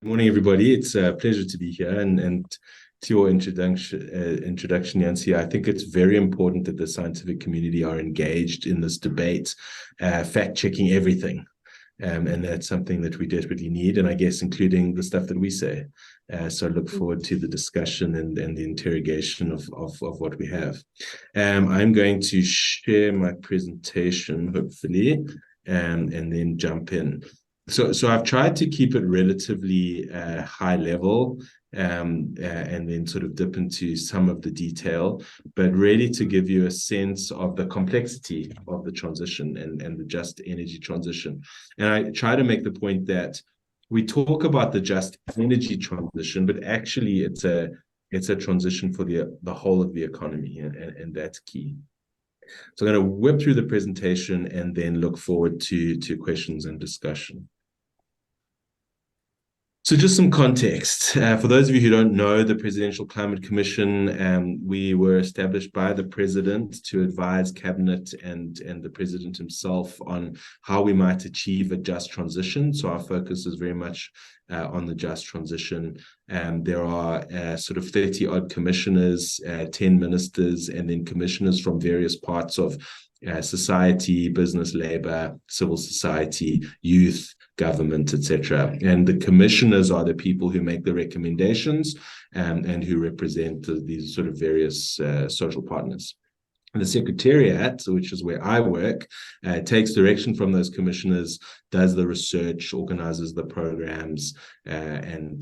Morning, everybody. It's a pleasure to be here. And to your introduction, Yancy, I think it's very important that the scientific community are engaged in this debate, fact-checking everything. And that's something that we desperately need, and I guess including the stuff that we say. So I look forward to the discussion and the interrogation of what we have. I'm going to share my presentation, hopefully, and then jump in. So I've tried to keep it relatively high level and then sort of dip into some of the detail, but really to give you a sense of the complexity of the transition and the just energy transition. And I try to make the point that we talk about the just energy transition, but actually it's a transition for the whole of the economy, and that's key. So I'm going to whip through the presentation and then look forward to questions and discussion. So just some context. For those of you who don't know, the Presidential Climate Commission, we were established by the President to advise Cabinet and the President himself on how we might achieve a just transition. So our focus is very much on the just transition. There are sort of 30-odd commissioners, 10 ministers, and then commissioners from various parts of society, business, labor, civil society, youth, government, etc. And the commissioners are the people who make the recommendations and who represent these sort of various social partners. The Secretariat, which is where I work, takes direction from those commissioners, does the research, organizes the programs, and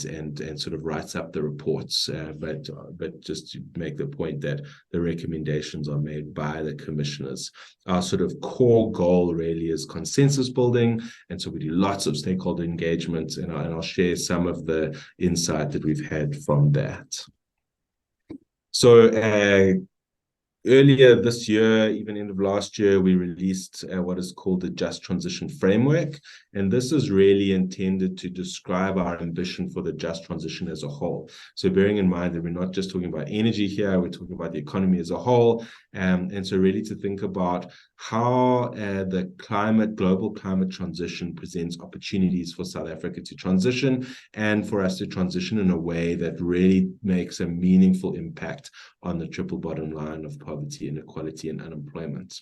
sort of writes up the reports. But just to make the point that the recommendations are made by the commissioners. Our sort of core goal really is consensus building, and so we do lots of stakeholder engagement, and I'll share some of the insight that we've had from that. So earlier this year, even end of last year, we released what is called the Just Transition Framework. And this is really intended to describe our ambition for the just transition as a whole. So bearing in mind that we're not just talking about energy here, we're talking about the economy as a whole. And so really to think about how the global climate transition presents opportunities for South Africa to transition and for us to transition in a way that really makes a meaningful impact on the triple bottom line of poverty, inequality, and unemployment.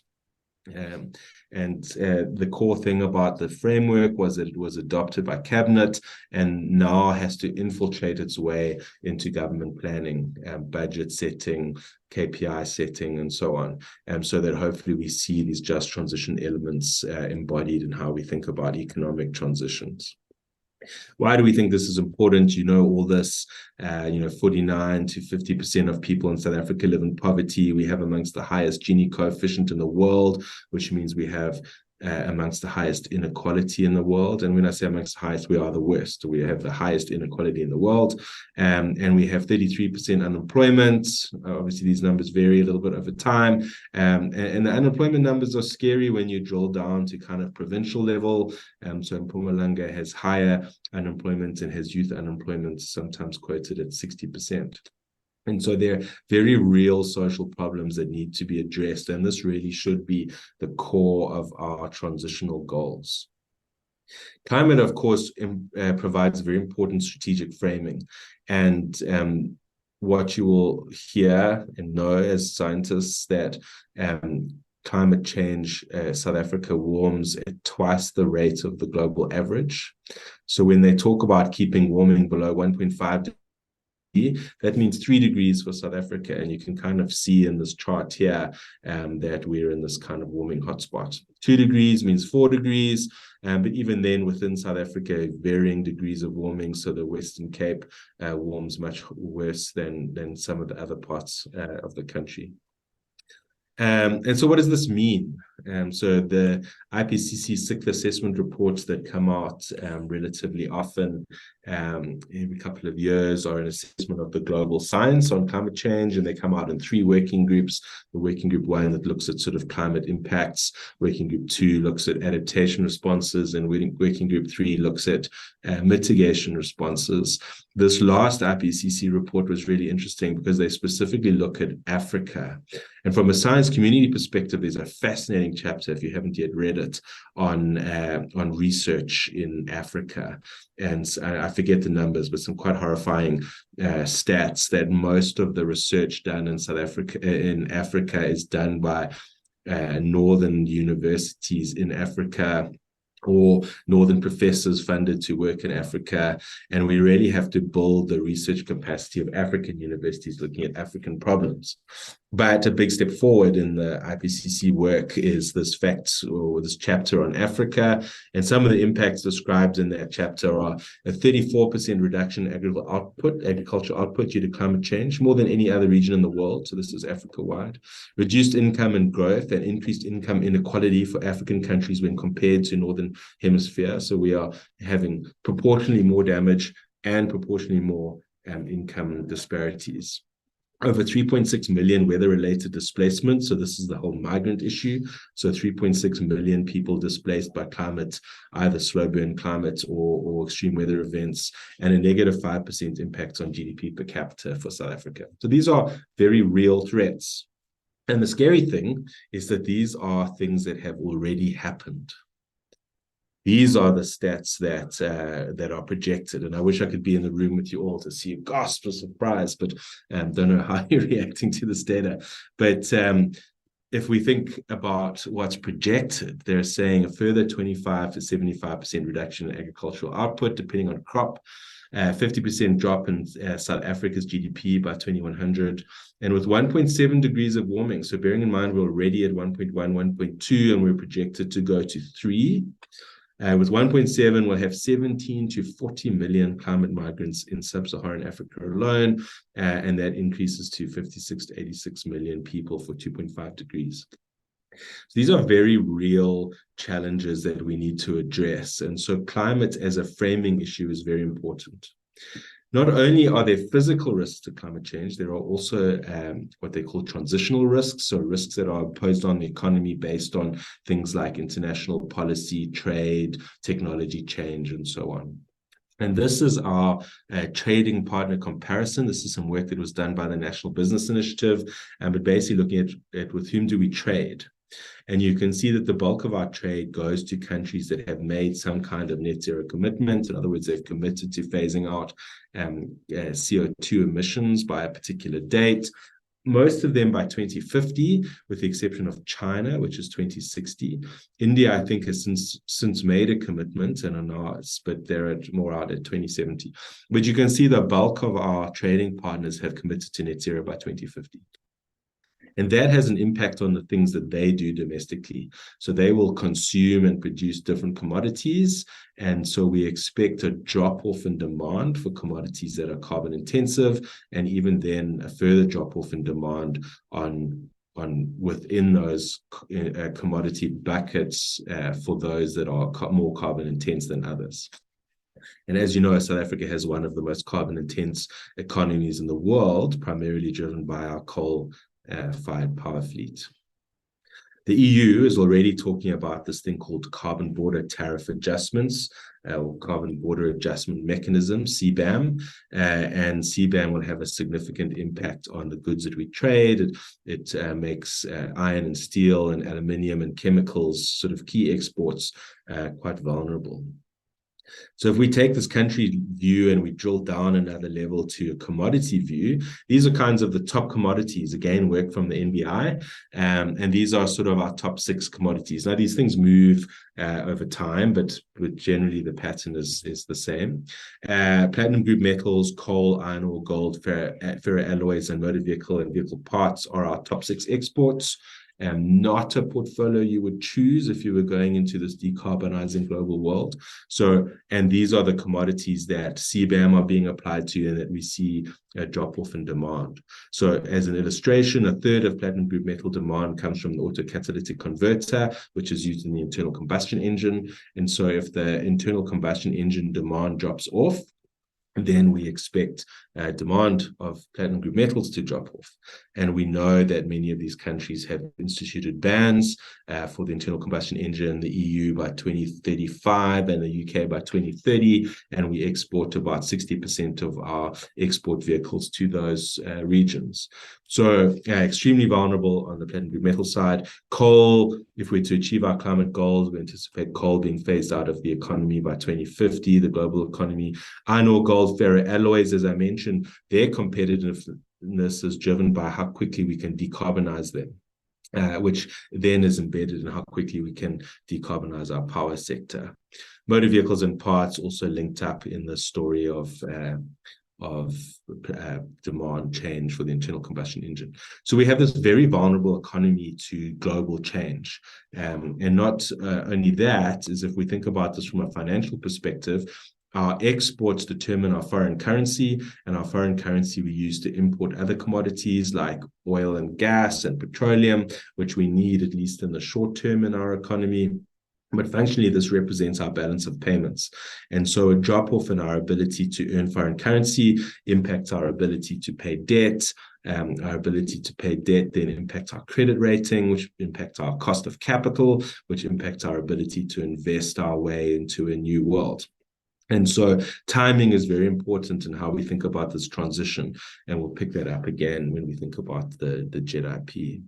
The core thing about the framework was that it was adopted by Cabinet and now has to infiltrate its way into government planning, budget setting, KPI setting, and so on, so that hopefully we see these just transition elements embodied in how we think about economic transitions. Why do we think this is important? You know, all this, 49 to 50% of people in South Africa live in poverty. We have amongst the highest Gini coefficient in the world, which means we have amongst the highest inequality in the world. And when I say amongst the highest, we are the worst. We have the highest inequality in the world. And we have 33% unemployment. Obviously, these numbers vary a little bit over time. And the unemployment numbers are scary when you drill down to kind of provincial level. So Mpumalanga has higher unemployment and has youth unemployment, sometimes quoted at 60%. And so there are very real social problems that need to be addressed. And this really should be the core of our transitional goals. Climate, of course, provides very important strategic framing. And what you will hear and know as scientists that climate change, South Africa warms at twice the rate of the global average. So when they talk about keeping warming below 1.5 degrees, that means 3 degrees for South Africa, and you can kind of see in this chart here that we're in this kind of warming hotspot. 2 degrees means 4 degrees, but even then within South Africa, varying degrees of warming. So the Western Cape warms much worse than some of the other parts of the country. And so what does this mean? So the IPCC cycle assessment reports that come out relatively often every couple of years are an assessment of the global science on climate change, and they come out in 3 working groups. The working group 1 that looks at sort of climate impacts, working group 2 looks at adaptation responses, and working group 3 looks at mitigation responses. This last IPCC report was really interesting because they specifically look at Africa. And from a science community perspective, there's a fascinating fascinating chapter, if you haven't yet read it, on research in Africa. And I forget the numbers, but some quite horrifying stats that most of the research done in Africa is done by northern universities in Africa, or northern professors funded to work in Africa. And we really have to build the research capacity of African universities looking at African problems. But a big step forward in the IPCC work is this fact, or this chapter on Africa. And some of the impacts described in that chapter are a 34% reduction in agricultural output due to climate change, more than any other region in the world. So this is Africa-wide. Reduced income and growth and increased income inequality for African countries when compared to Northern Hemisphere. So we are having proportionally more damage and proportionally more income disparities. Over 3.6 million weather-related displacements. So this is the whole migrant issue. So 3.6 million people displaced by climate, either slow burn climate or extreme weather events, and a negative 5% impact on GDP per capita for South Africa. So these are very real threats. And the scary thing is that these are things that have already happened. These are the stats that are projected, and I wish I could be in the room with you all to see a gasp of surprise, but don't know how you're reacting to this data. But if we think about what's projected, they're saying a further 25 to 75% reduction in agricultural output, depending on crop, 50% drop in South Africa's GDP by 2100, and with 1.7 degrees of warming. So bearing in mind we're already at 1.1, 1.2, and we're projected to go to 3. With 1.7, we'll have 17 to 40 million climate migrants in sub-Saharan Africa alone, and that increases to 56 to 86 million people for 2.5 degrees. So these are very real challenges that we need to address. And so climate as a framing issue is very important. Not only are there physical risks to climate change, there are also what they call transitional risks, so risks that are imposed on the economy based on things like international policy, trade, technology change, and so on. And this is our trading partner comparison. This is some work that was done by the National Business Initiative, but basically looking at with whom do we trade. And you can see that the bulk of our trade goes to countries that have made some kind of net zero commitment. In other words, they've committed to phasing out CO2 emissions by a particular date. Most of them by 2050, with the exception of China, which is 2060. India, I think, has since made a commitment and are now, but they're more out at 2070. But you can see the bulk of our trading partners have committed to net zero by 2050. And that has an impact on the things that they do domestically. So they will consume and produce different commodities. And so we expect a drop off in demand for commodities that are carbon intensive, and even then a further drop off in demand on within those commodity buckets for those that are more carbon intense than others. And as you know, South Africa has one of the most carbon intense economies in the world, primarily driven by our coal-fired power fleet. The EU is already talking about this thing called carbon border tariff adjustments, or carbon border adjustment mechanism, CBAM, and CBAM will have a significant impact on the goods that we trade. It makes iron and steel and aluminium and chemicals, sort of key exports, quite vulnerable. So if we take this country view and we drill down another level to a commodity view, these are kinds of the top commodities, again, work from the NBI, and these are sort of our top 6 commodities. Now, these things move over time, but generally the pattern is the same. Platinum group metals, coal, iron ore, gold, ferroalloys, and motor vehicle and vehicle parts are our top 6 exports. Not a portfolio you would choose if you were going into this decarbonizing global world. So, and these are the commodities that CBAM are being applied to and that we see a drop off in demand. So as an illustration, a third of platinum group metal demand comes from the autocatalytic converter, which is used in the internal combustion engine. And so if the internal combustion engine demand drops off, then we expect demand of platinum group metals to drop off. And we know that many of these countries have instituted bans for the internal combustion engine, the EU by 2035 and the UK by 2030. And we export about 60% of our export vehicles to those regions. So extremely vulnerable on the platinum group metal side. Coal, if we're to achieve our climate goals, we anticipate coal being phased out of the economy by 2050, the global economy. Iron ore, gold, ferroalloys, as I mentioned, their competitiveness is driven by how quickly we can decarbonize them. Which then is embedded in how quickly we can decarbonize our power sector. Motor vehicles and parts also linked up in the story of demand change for the internal combustion engine. So we have this very vulnerable economy to global change. And not only that, is if we think about this from a financial perspective, our exports determine our foreign currency, and our foreign currency we use to import other commodities like oil and gas and petroleum, which we need at least in the short term in our economy. But functionally, this represents our balance of payments. And so a drop-off in our ability to earn foreign currency impacts our ability to pay debt. Our ability to pay debt then impacts our credit rating, which impacts our cost of capital, which impacts our ability to invest our way into a new world. And so timing is very important in how we think about this transition. And we'll pick that up again when we think about the JetIP.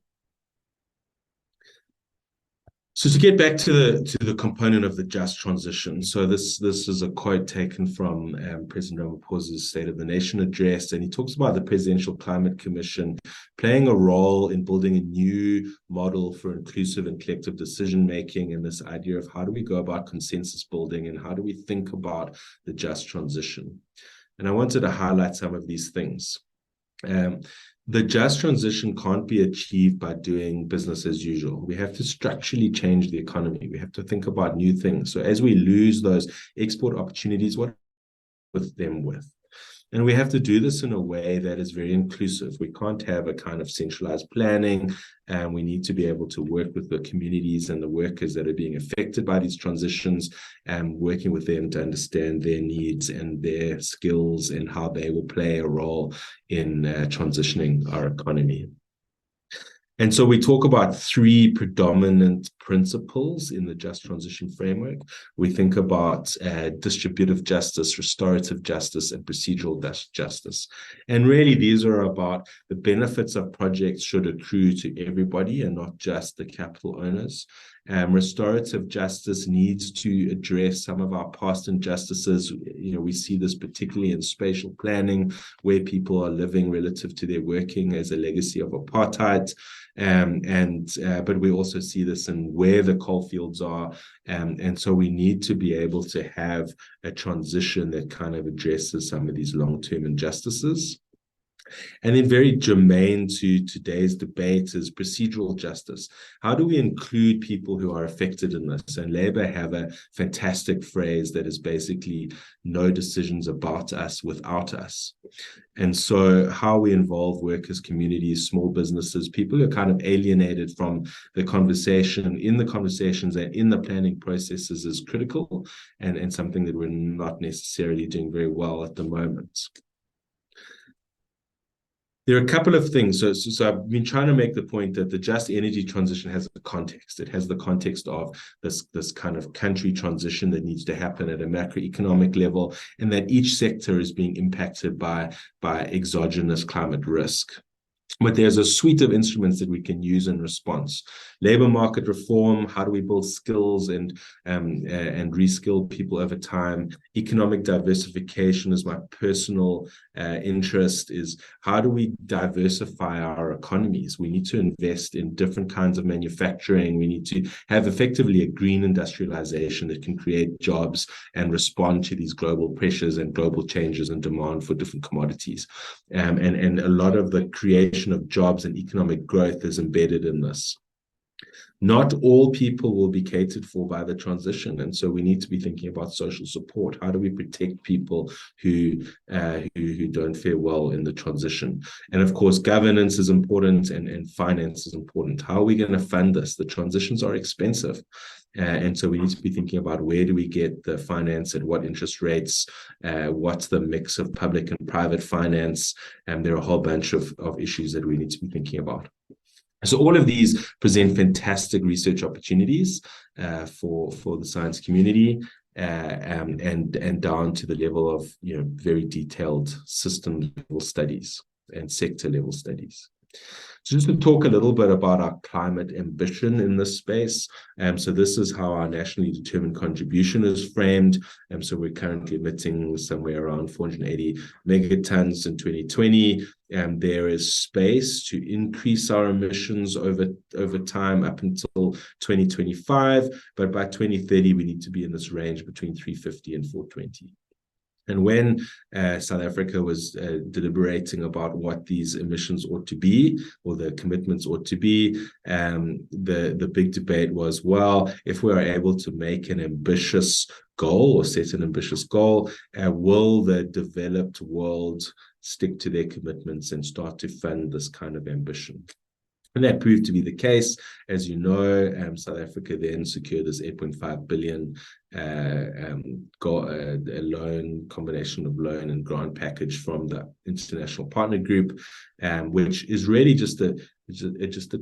So to get back to the component of the just transition, so this is a quote taken from President Ramaphosa's State of the Nation address, and he talks about the Presidential Climate Commission playing a role in building a new model for inclusive and collective decision making, and this idea of how do we go about consensus building and how do we think about the just transition. And I wanted to highlight some of these things. The just transition can't be achieved by doing business as usual. We have to structurally change the economy. We have to think about new things. So as we lose those export opportunities, what with them with? And we have to do this in a way that is very inclusive. We can't have a kind of centralized planning, and we need to be able to work with the communities and the workers that are being affected by these transitions, and working with them to understand their needs and their skills and how they will play a role in transitioning our economy. And so we talk about three predominant principles in the just transition framework. We think about distributive justice, restorative justice, and procedural justice. And really, these are about the benefits of projects should accrue to everybody and not just the capital owners. Restorative justice needs to address some of our past injustices. We see this particularly in spatial planning, where people are living relative to their working as a legacy of apartheid. But we also see this in where the coal fields are. And so we need to be able to have a transition that kind of addresses some of these long-term injustices. And then very germane to today's debate is procedural justice. How do we include people who are affected in this? And Labour have a fantastic phrase that is basically no decisions about us without us. And so how we involve workers, communities, small businesses, people who are kind of alienated from the conversation, in the conversations and in the planning processes is critical, and something that we're not necessarily doing very well at the moment. There are a couple of things. So I've been trying to make the point that the just energy transition has a context. It has the context of this kind of country transition that needs to happen at a macroeconomic level, and that each sector is being impacted by exogenous climate risk. But there's a suite of instruments that we can use in response. Labor market reform, how do we build skills and reskill people over time? Economic diversification is my personal interest, is how do we diversify our economies? We need to invest in different kinds of manufacturing. We need to have effectively a green industrialization that can create jobs and respond to these global pressures and global changes in demand for different commodities. And a lot of the creation of jobs and economic growth is embedded in this. Not all people will be catered for by the transition, and so we need to be thinking about social support. How do we protect people who don't fare well in the transition? And of course, governance is important, and finance is important. How are we going to fund this? The transitions are expensive. And so we need to be thinking about where do we get the finance, at what interest rates, what's the mix of public and private finance, and there are a whole bunch of issues that we need to be thinking about. So all of these present fantastic research opportunities for the science community, and down to the level of very detailed system level studies and sector level studies. So just to talk a little bit about our climate ambition in this space. So this is how our nationally determined contribution is framed. So we're currently emitting somewhere around 480 megatons in 2020. There is space to increase our emissions over time up until 2025. But by 2030, we need to be in this range between 350 and 420. And when South Africa was deliberating about what these emissions ought to be, or the commitments ought to be, the big debate was, well, if we are able to make an ambitious goal or set an ambitious goal, will the developed world stick to their commitments and start to fund this kind of ambition? And that proved to be the case. As you know, South Africa then secured this 8.5 billion loan, combination of loan and grant package from the International Partner Group, which is really just the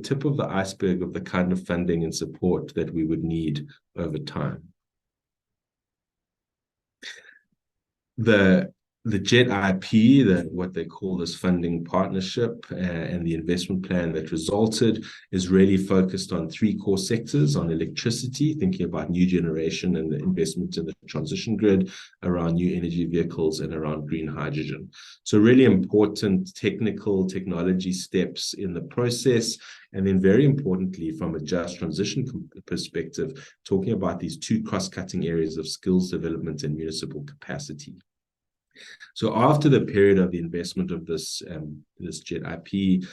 tip of the iceberg of the kind of funding and support that we would need over time. The JetIP, what they call this funding partnership, and the investment plan that resulted is really focused on three core sectors: on electricity, thinking about new generation and the investment in the transition grid, around new energy vehicles, and around green hydrogen. So really important technology steps in the process. And then very importantly, from a just transition perspective, talking about these two cross-cutting areas of skills development and municipal capacity. So after the period of the investment of this JetIP,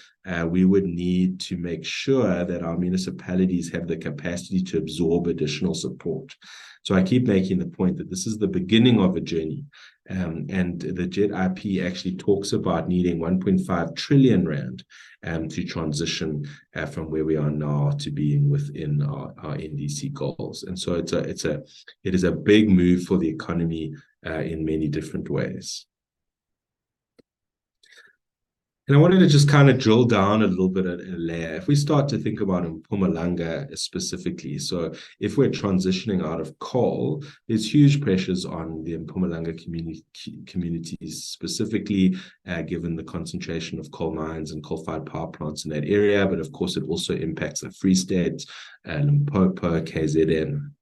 we would need to make sure that our municipalities have the capacity to absorb additional support. So I keep making the point that this is the beginning of a journey. And the JetIP actually talks about needing 1.5 trillion rand to transition from where we are now to being within our NDC goals. And so it is a big move for the economy in many different ways. And I wanted to just kind of drill down a little bit at a layer. If we start to think about Mpumalanga specifically, so if we're transitioning out of coal, there's huge pressures on the Mpumalanga communities specifically, given the concentration of coal mines and coal-fired power plants in that area. But of course, it also impacts the Free State, Limpopo, KZN.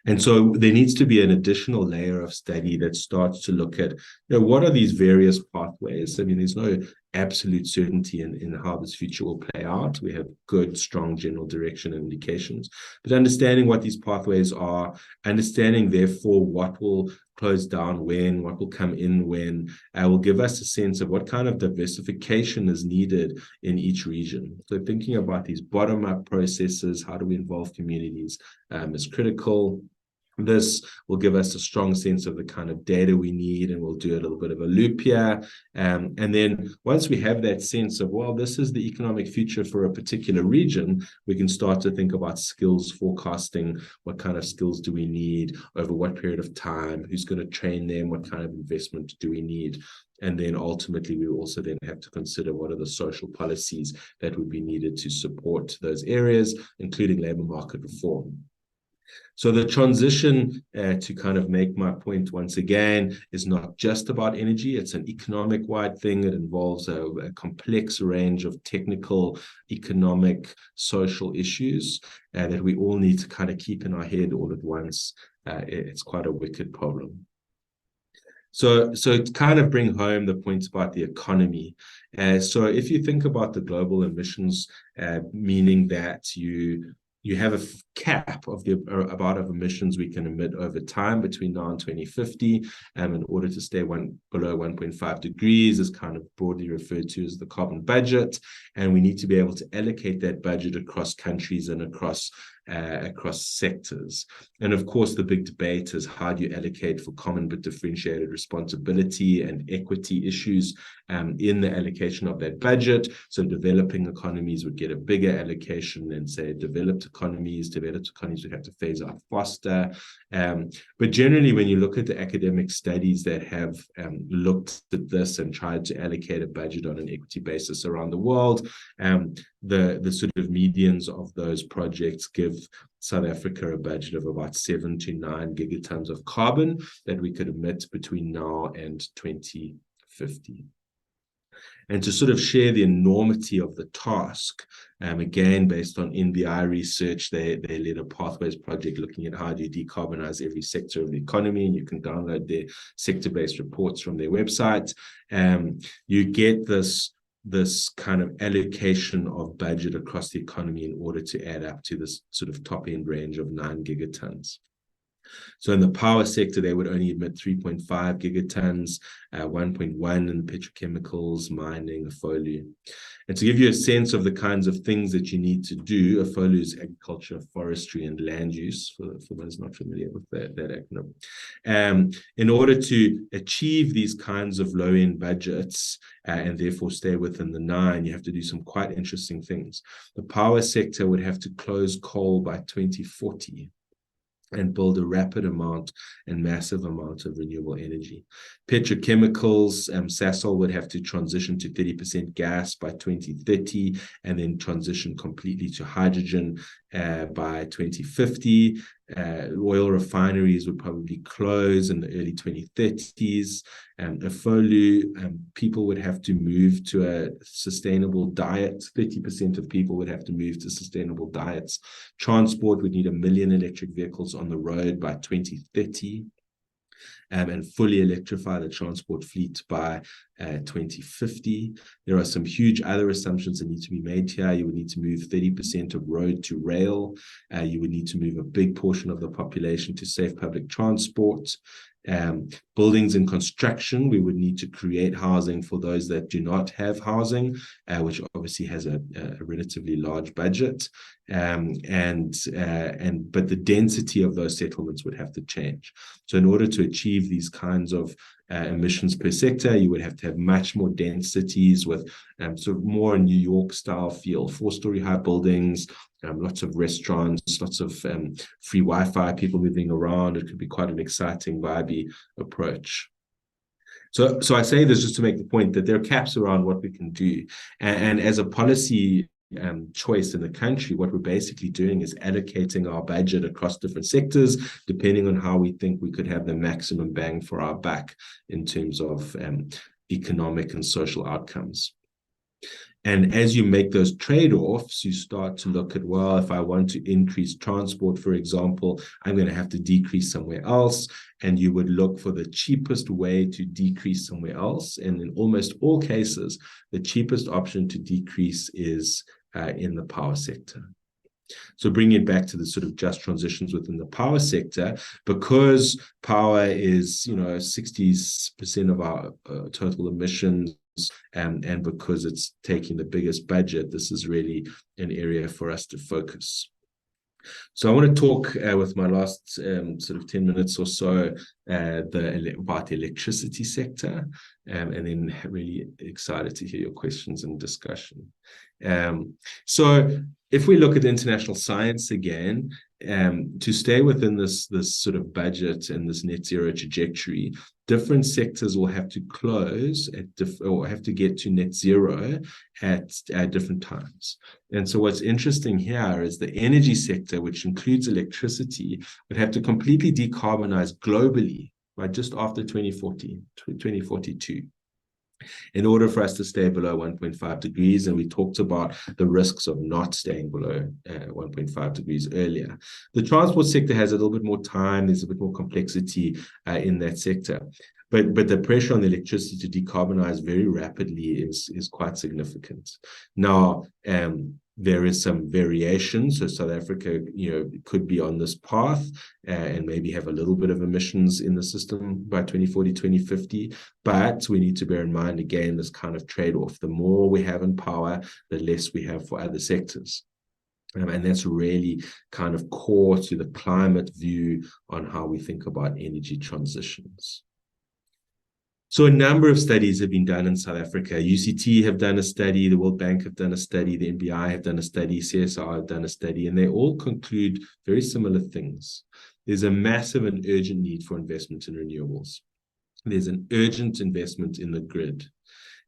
And so there needs to be an additional layer of study that starts to look at, what are these various pathways? I mean, there's no absolute certainty in how this future will play out. We have good, strong general direction and indications, but understanding what these pathways are, understanding therefore what will close down when, what will come in when, will give us a sense of what kind of diversification is needed in each region. So thinking about these bottom-up processes, how do we involve communities, is critical. This will give us a strong sense of the kind of data we need, and we'll do a little bit of a loop here. And then once we have that sense of, well, this is the economic future for a particular region, we can start to think about skills forecasting. What kind of skills do we need over what period of time? Who's going to train them? What kind of investment do we need? And then ultimately, we also then have to consider what are the social policies that would be needed to support those areas, including labor market reform. So the transition, to kind of make my point once again, is not just about energy. It's an economic-wide thing. It involves a complex range of technical, economic, social issues that we all need to kind of keep in our head all at once. It's quite a wicked problem. So to kind of bring home the points about the economy. So if you think about the global emissions, meaning that you have a cap of the amount of emissions we can emit over time between now and 2050, in order to stay below 1.5 degrees is kind of broadly referred to as the carbon budget. And we need to be able to allocate that budget across countries and across across sectors. And of course, the big debate is how do you allocate for common but differentiated responsibility and equity issues in the allocation of that budget. So developing economies would get a bigger allocation than, say, developed economies. Developed economies would have to phase out faster. But generally, when you look at the academic studies that have looked at this and tried to allocate a budget on an equity basis around the world, the sort of medians of those projects give South Africa a budget of about 7 to 9 gigatons of carbon that we could emit between now and 2050. And to sort of share the enormity of the task, again, based on NBI research, they led a Pathways project looking at how do you decarbonize every sector of the economy, and you can download their sector-based reports from their website. You get this kind of allocation of budget across the economy in order to add up to this sort of top-end range of 9 gigatons. So in the power sector, they would only emit 3.5 gigatons, 1.1 in petrochemicals, mining, AFOLU. And to give you a sense of the kinds of things that you need to do, AFOLU is agriculture, forestry, and land use, for those not familiar with that acronym. In order to achieve these kinds of low-end budgets and therefore stay within the 9, you have to do some quite interesting things. The power sector would have to close coal by 2040. And build a rapid amount and massive amount of renewable energy. Petrochemicals, Sasol would have to transition to 30% gas by 2030 and then transition completely to hydrogen by 2050. Oil refineries would probably close in the early 2030s. AFOLU, people would have to move to a sustainable diet. 30% of people would have to move to sustainable diets. Transport would need 1 million electric vehicles on the road by 2030. And fully electrify the transport fleet by 2050. There are some huge other assumptions that need to be made here. You would need to move 30% of road to rail. You would need to move a big portion of the population to safe public transport. Buildings and construction, we would need to create housing for those that do not have housing, which obviously has a relatively large budget. But the density of those settlements would have to change. So in order to achieve these kinds of emissions per sector, you would have to have much more densities with sort of more New York style feel, 4-story high buildings, lots of restaurants, lots of free Wi-Fi, people moving around. It could be quite an exciting, vibey approach. So I say this just to make the point that there are caps around what we can do. And as a policy choice in the country, what we're basically doing is allocating our budget across different sectors, depending on how we think we could have the maximum bang for our buck in terms of economic and social outcomes. And as you make those trade-offs, you start to look at, well, if I want to increase transport, for example, I'm going to have to decrease somewhere else. And you would look for the cheapest way to decrease somewhere else. And in almost all cases, the cheapest option to decrease is in the power sector. So bringing it back to the sort of just transitions within the power sector, because power is, 60% of our total emissions, and because it's taking the biggest budget, this is really an area for us to focus. So I want to talk with my last sort of 10 minutes or so about the electricity sector, and then really excited to hear your questions and discussion. So if we look at international science again, to stay within this sort of budget and this net zero trajectory, different sectors will have to close or have to get to net zero at different times. And so what's interesting here is the energy sector, which includes electricity, would have to completely decarbonize globally by just after 2042. In order for us to stay below 1.5 degrees, and we talked about the risks of not staying below 1.5 degrees earlier. The transport sector has a little bit more time, there's a bit more complexity in that sector. But the pressure on the electricity to decarbonize very rapidly is quite significant. Now, there is some variation. So South Africa, could be on this path and maybe have a little bit of emissions in the system by 2040, 2050. But we need to bear in mind, again, this kind of trade-off. The more we have in power, the less we have for other sectors. And that's really kind of core to the climate view on how we think about energy transitions. So a number of studies have been done in South Africa. UCT have done a study, the World Bank have done a study, the NBI have done a study, CSR have done a study, and they all conclude very similar things. There's a massive and urgent need for investment in renewables. There's an urgent investment in the grid.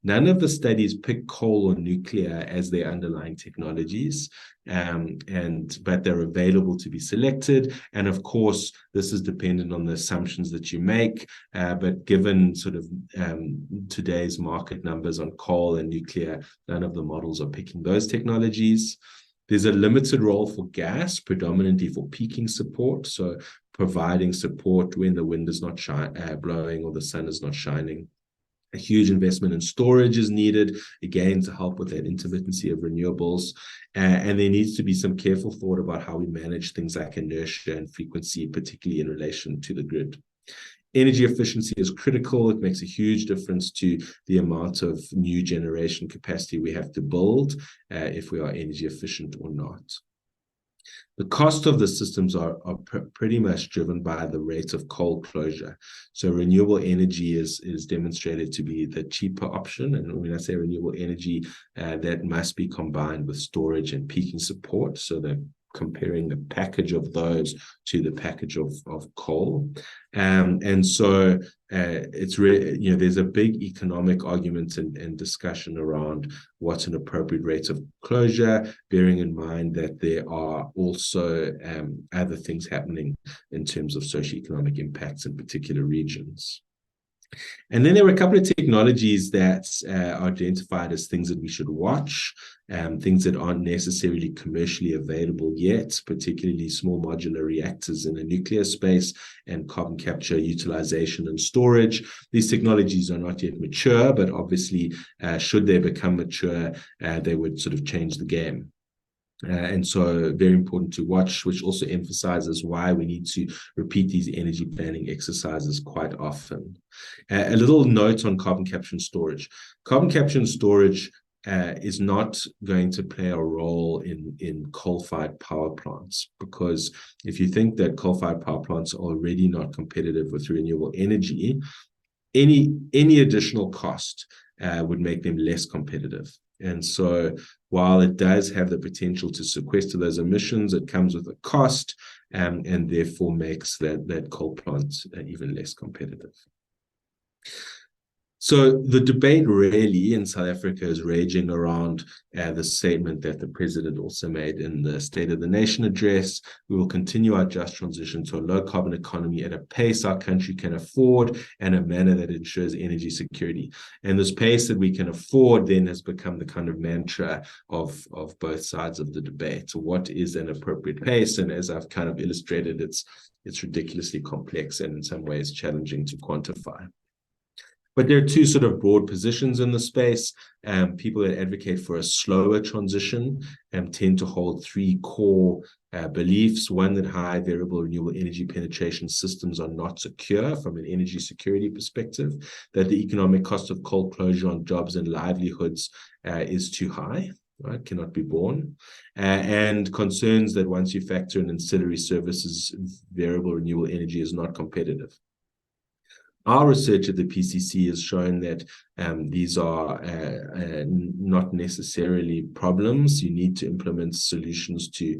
None of the studies pick coal or nuclear as their underlying technologies, but they're available to be selected. And of course, this is dependent on the assumptions that you make. But given sort of today's market numbers on coal and nuclear, none of the models are picking those technologies. There's a limited role for gas, predominantly for peaking support. So providing support when the wind is not blowing or the sun is not shining. A huge investment in storage is needed, again, to help with that intermittency of renewables. And there needs to be some careful thought about how we manage things like inertia and frequency, particularly in relation to the grid. Energy efficiency is critical. It makes a huge difference to the amount of new generation capacity we have to build if we are energy efficient or not. The cost of the systems are pretty much driven by the rate of coal closure. So renewable energy is demonstrated to be the cheaper option. And when I say renewable energy, that must be combined with storage and peaking support. So that comparing the package of those to the package of coal. And so it's really, there's a big economic argument and discussion around what's an appropriate rate of closure, bearing in mind that there are also other things happening in terms of socioeconomic impacts in particular regions. And then there were a couple of technologies that are identified as things that we should watch, things that aren't necessarily commercially available yet, particularly small modular reactors in the nuclear space and carbon capture, utilization, and storage. These technologies are not yet mature, but obviously, should they become mature, they would sort of change the game. And so very important to watch, which also emphasizes why we need to repeat these energy planning exercises quite often. A little note on carbon capture and storage. Carbon capture and storage is not going to play a role in coal-fired power plants, because if you think that coal-fired power plants are already not competitive with renewable energy, any additional cost would make them less competitive. And so while it does have the potential to sequester those emissions, it comes with a cost and therefore makes that coal plant even less competitive. So the debate really in South Africa is raging around the statement that the president also made in the State of the Nation address. We will continue our just transition to a low carbon economy at a pace our country can afford and a manner that ensures energy security. And this pace that we can afford then has become the kind of mantra of both sides of the debate. So what is an appropriate pace? And as I've kind of illustrated, it's ridiculously complex and in some ways challenging to quantify. But there are two sort of broad positions in the space. People that advocate for a slower transition tend to hold three core beliefs. One, that high variable renewable energy penetration systems are not secure from an energy security perspective, that the economic cost of coal closure on jobs and livelihoods is too high. Right, cannot be borne, and concerns that once you factor in ancillary services, variable renewable energy is not competitive. Our research at the PCC has shown that these are not necessarily problems. You need to implement solutions to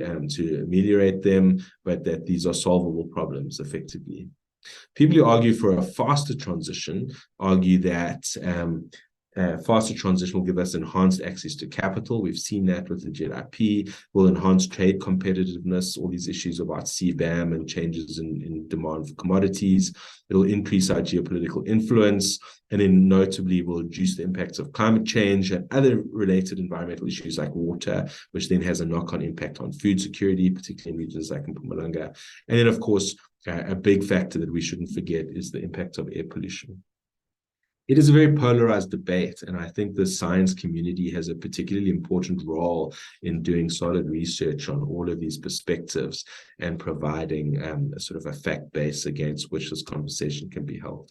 ameliorate them, but that these are solvable problems effectively. People who argue for a faster transition argue that faster transition will give us enhanced access to capital. We've seen that with the JetIP, will enhance trade competitiveness, all these issues about CBAM and changes in demand for commodities. It'll increase our geopolitical influence, and then notably will reduce the impacts of climate change and other related environmental issues like water, which then has a knock-on impact on food security, particularly in regions like Mpumalanga. And then, of course, a big factor that we shouldn't forget is the impact of air pollution. It is a very polarized debate, and I think the science community has a particularly important role in doing solid research on all of these perspectives and providing a sort of a fact base against which this conversation can be held.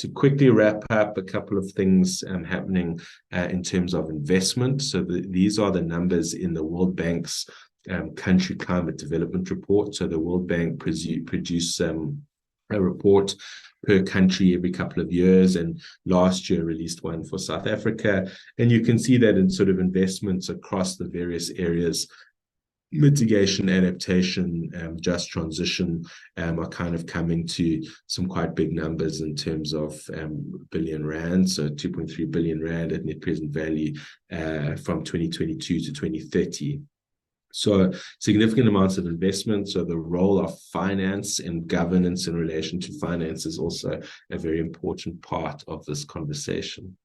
To quickly wrap up, a couple of things happening in terms of investment. So these are the numbers in the World Bank's country climate development report. So the World Bank produce a report per country every couple of years, and last year released one for South Africa. And you can see that in sort of investments across the various areas, mitigation, adaptation, just transition, are kind of coming to some quite big numbers in terms of billion rand. So 2.3 billion rand at net present value from 2022 to 2030. So significant amounts of investment. So the role of finance and governance in relation to finance is also a very important part of this conversation.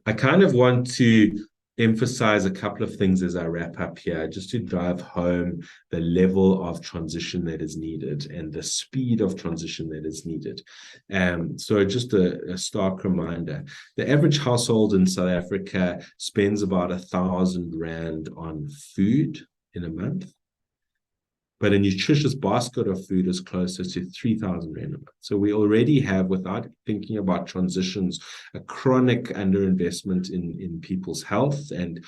I kind of want to emphasize a couple of things as I wrap up here, just to drive home the level of transition that is needed and the speed of transition that is needed. So just a stark reminder, the average household in South Africa spends about 1,000 rand on food in a month, but a nutritious basket of food is closer to 3,000 rand a month. So we already have, without thinking about transitions, a chronic underinvestment in people's health, and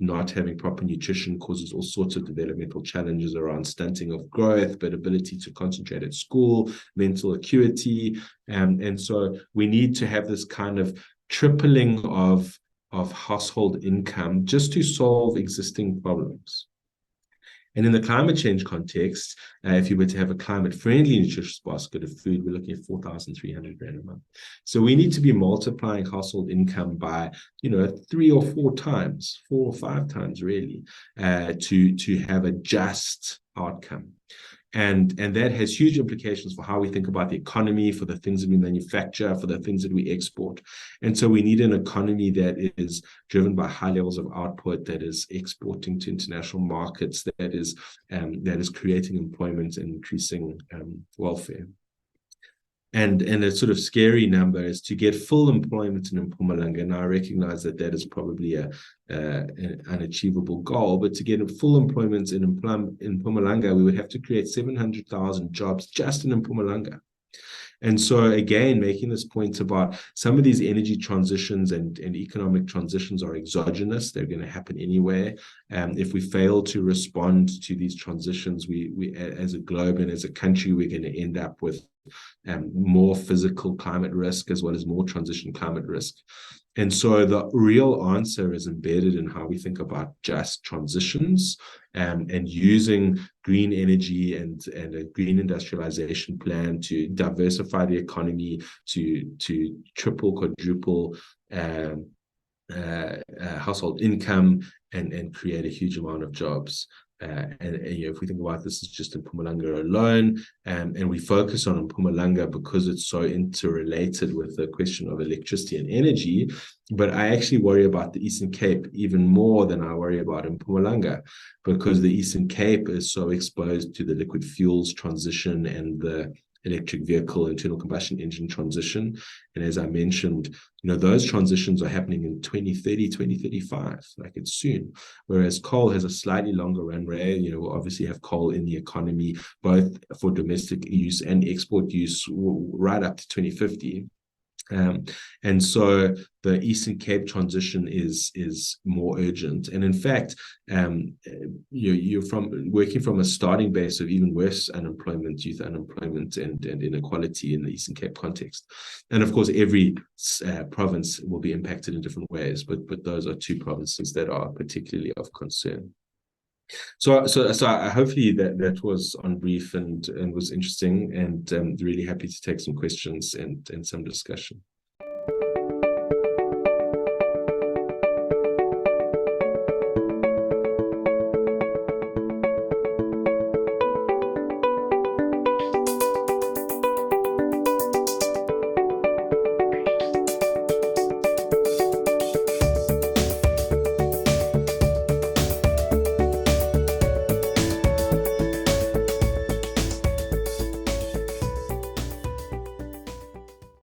not having proper nutrition causes all sorts of developmental challenges around stunting of growth, but ability to concentrate at school, mental acuity. And so we need to have this kind of tripling of household income just to solve existing problems. And in the climate change context, if you were to have a climate-friendly nutritious basket of food, we're looking at 4,300 rand a month. So we need to be multiplying household income by, 3 or 4 times, 4 or 5 times really, to have a just outcome. And that has huge implications for how we think about the economy, for the things that we manufacture, for the things that we export. And so we need an economy that is driven by high levels of output, that is exporting to international markets, that is creating employment and increasing welfare. And a sort of scary number is to get full employment in Mpumalanga. Now, I recognize that is probably an unachievable goal, but to get full employment in Mpumalanga, we would have to create 700,000 jobs just in Mpumalanga. And so, again, making this point about some of these energy transitions and economic transitions are exogenous. They're going to happen anyway. If we fail to respond to these transitions, we as a globe and as a country, we're going to end up with more physical climate risk as well as more transition climate risk. And so the real answer is embedded in how we think about just transitions, and using green energy and a green industrialization plan to diversify the economy, to triple, quadruple household income, and create a huge amount of jobs. If we think about this as just in Mpumalanga alone, and we focus on Mpumalanga because it's so interrelated with the question of electricity and energy, but I actually worry about the Eastern Cape even more than I worry about Mpumalanga, because the Eastern Cape is so exposed to the liquid fuels transition and the electric vehicle internal combustion engine transition. And as I mentioned, those transitions are happening in 2030, 2035, like it's soon. Whereas coal has a slightly longer runway. We'll obviously have coal in the economy, both for domestic use and export use, right up to 2050. And so the Eastern Cape transition is more urgent. And in fact, you're working from a starting base of even worse unemployment, youth unemployment, and inequality in the Eastern Cape context. And of course, every province will be impacted in different ways, but those are 2 provinces that are particularly of concern. So hopefully that was on brief and was interesting, and really happy to take some questions and some discussion.